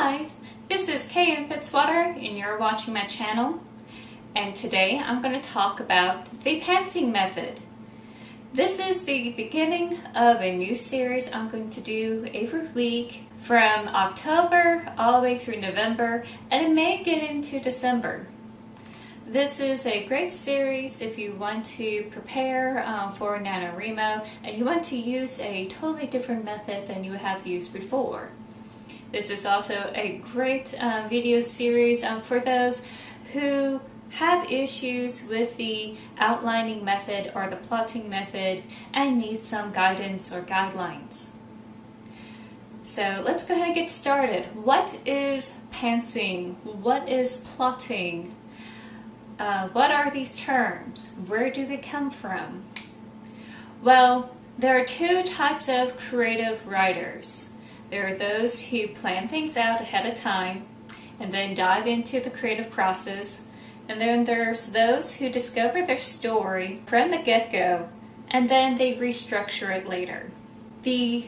Hi, this is K.N.Fitzwater and you're watching my channel, and today I'm going to talk about the pantsing method. This is the beginning of a new series I'm going to do every week from October all the way through November, and it may get into December. This is a great series if you want to prepare for NaNoWriMo and you want to use a totally different method than you have used before. This is also a great video series for those who have issues with the outlining method or the plotting method and need some guidance or guidelines. So let's go ahead and get started. What is pantsing? What is plotting? What are these terms? Where do they come from? Well, there are two types of creative writers. There are those who plan things out ahead of time and then dive into the creative process. And then there's those who discover their story from the get-go and then they restructure it later. The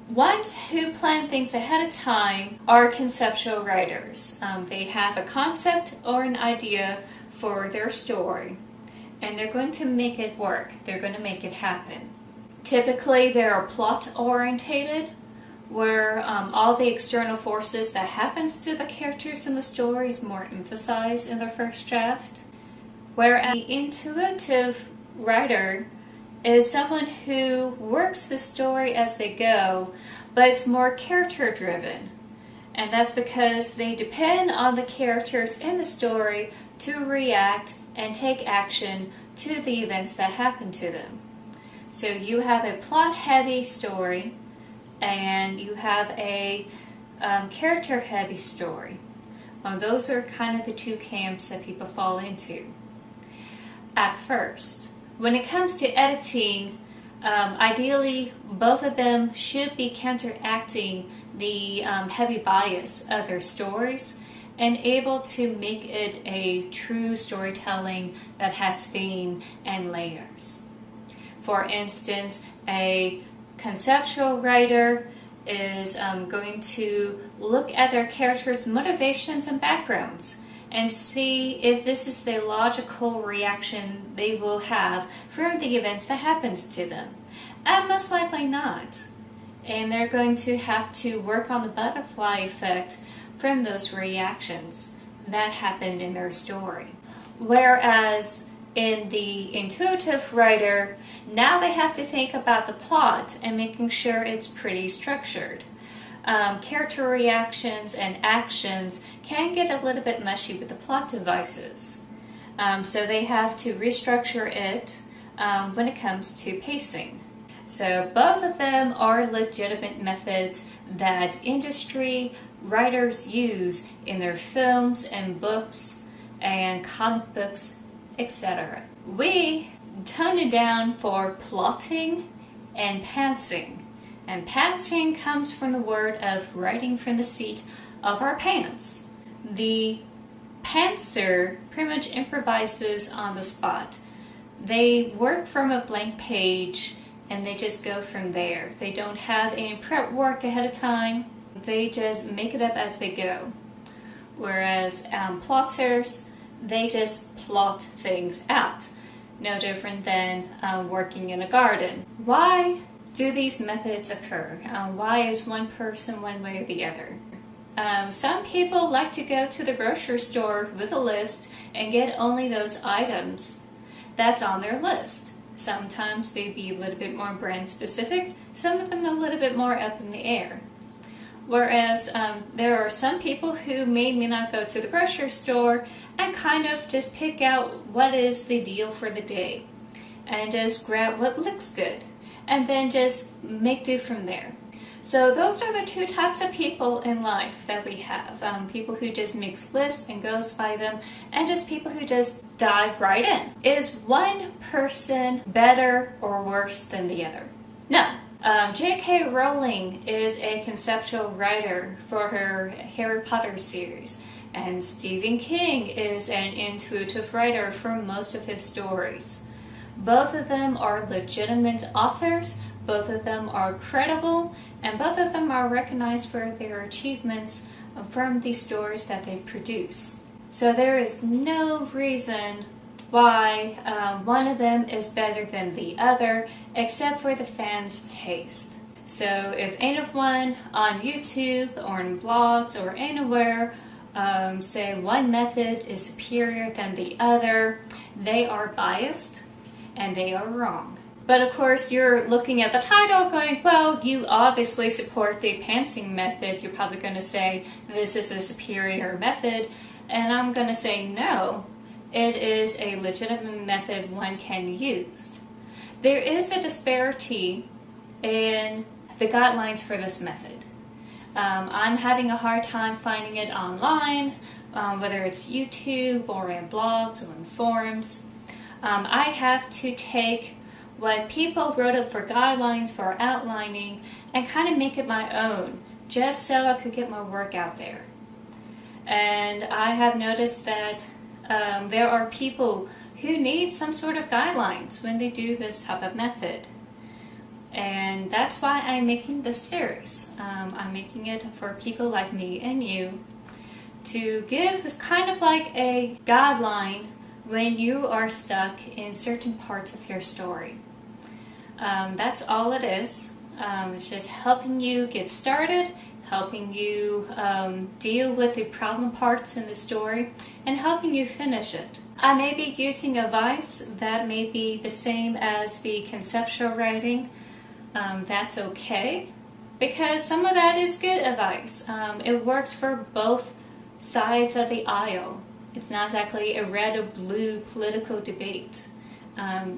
ones who plan things ahead of time are conceptual writers. They have a concept or an idea for their story and they're going to make it work. They're going to make it happen. Typically they're plot-orientated, where all the external forces that happens to the characters in the story is more emphasized in the first draft. Whereas the intuitive writer is someone who works the story as they go, but it's more character driven. And that's because they depend on the characters in the story to react and take action to the events that happen to them. So you have a plot-heavy story and you have a character-heavy story. Those are kind of the two camps that people fall into at first. When it comes to editing, ideally both of them should be counteracting the heavy bias of their stories and able to make it a true storytelling that has theme and layers. For instance, a conceptual writer is going to look at their characters' motivations and backgrounds and see if this is the logical reaction they will have from the events that happens to them. And most likely not. And they're going to have to work on the butterfly effect from those reactions that happened in their story. Whereas in the intuitive writer, now they have to think about the plot and making sure it's pretty structured. Character reactions and actions can get a little bit mushy with the plot devices. So they have to restructure it when it comes to pacing. So both of them are legitimate methods that industry writers use in their films and books and comic books, etc. We tone it down for plotting and pantsing. And pantsing comes from the word of writing from the seat of our pants. The pantser pretty much improvises on the spot. They work from a blank page and they just go from there. They don't have any prep work ahead of time. They just make it up as they go. Whereas plotters, they just plot things out. No different than working in a garden. Why do these methods occur? Why is one person one way or the other? Some people like to go to the grocery store with a list and get only those items that's on their list. Sometimes they'd be a little bit more brand specific, some of them a little bit more up in the air. Whereas there are some people who may not go to the grocery store and kind of just pick out what is the deal for the day and just grab what looks good and then just make do from there. So those are the two types of people in life that we have. People who just makes lists and goes by them, and just people who just dive right in. Is one person better or worse than the other? No. J.K. Rowling is a conceptual writer for her Harry Potter series, and Stephen King is an intuitive writer for most of his stories. Both of them are legitimate authors, both of them are credible, and both of them are recognized for their achievements from the stories that they produce. So there is no reason why one of them is better than the other, except for the fans' taste. So if anyone on YouTube or in blogs or anywhere say one method is superior than the other, they are biased and they are wrong. But of course, you're looking at the title going, well, you obviously support the pantsing method. You're probably going to say this is a superior method. And I'm going to say no, it is a legitimate method one can use. There is a disparity in the guidelines for this method. I'm having a hard time finding it online, whether it's YouTube or in blogs or in forums. I have to take what people wrote up for guidelines for outlining and kind of make it my own, just so I could get my work out there. And I have noticed that there are people who need some sort of guidelines when they do this type of method. And that's why I'm making this series. I'm making it for people like me and you to give kind of like a guideline when you are stuck in certain parts of your story. That's all it is. It's just helping you get started, helping you deal with the problem parts in the story, and helping you finish it. I may be using advice that may be the same as the conceptual writing. That's okay, because some of that is good advice. It works for both sides of the aisle. It's not exactly a red or blue political debate.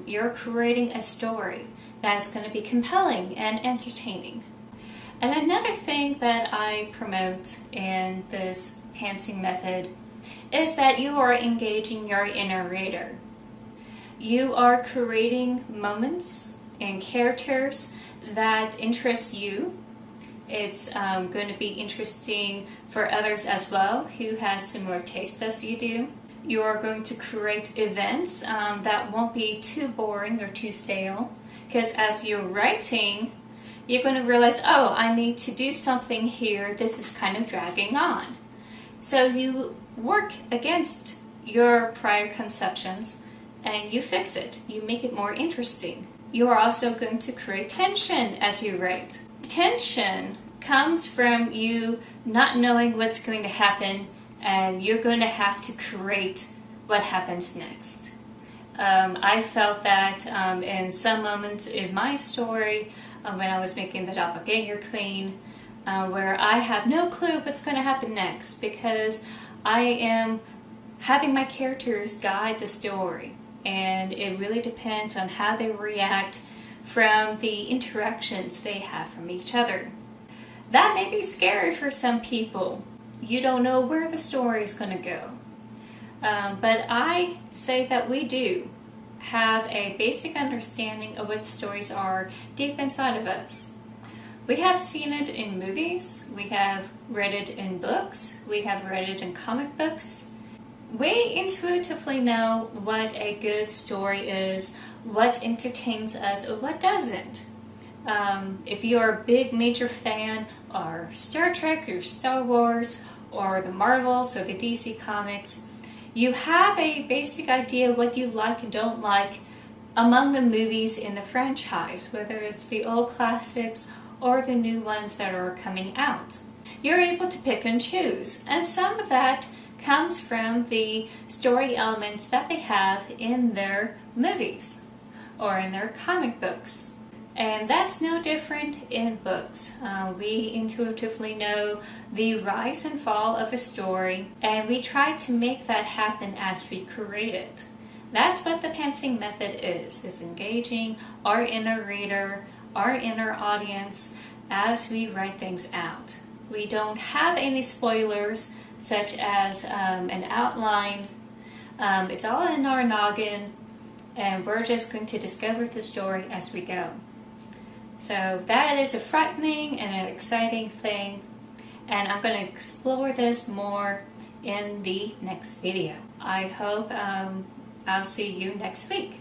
You're creating a story that's going to be compelling and entertaining. And another thing that I promote in this pantsing method is that you are engaging your inner reader. You are creating moments and characters that interest you. It's going to be interesting for others as well who has similar taste as you do. You are going to create events that won't be too boring or too stale, because as you're writing, you're going to realize, oh, I need to do something here. This is kind of dragging on. So you work against your prior conceptions and you fix it. You make it more interesting. You are also going to create tension as you write. Tension comes from you not knowing what's going to happen, and you're going to have to create what happens next. I felt that in some moments in my story, when I was making the Doppelganger Queen, where I have no clue what's going to happen next, because I am having my characters guide the story, and it really depends on how they react from the interactions they have from each other. That may be scary for some people. You don't know where the story is going to go. But I say that we do have a basic understanding of what stories are deep inside of us. We have seen it in movies, we have read it in books, we have read it in comic books. We intuitively know what a good story is, what entertains us, or what doesn't. If you're a big major fan of Star Trek or Star Wars or the Marvels or the DC Comics, you have a basic idea what you like and don't like among the movies in the franchise, whether it's the old classics or the new ones that are coming out. You're able to pick and choose, and some of that comes from the story elements that they have in their movies or in their comic books. And that's no different in books. We intuitively know the rise and fall of a story, and we try to make that happen as we create it. That's what the pantsing method is engaging our inner reader, our inner audience, as we write things out. We don't have any spoilers, such as an outline. It's all in our noggin, and we're just going to discover the story as we go. So that is a frightening and an exciting thing, and I'm going to explore this more in the next video. I hope I'll see you next week.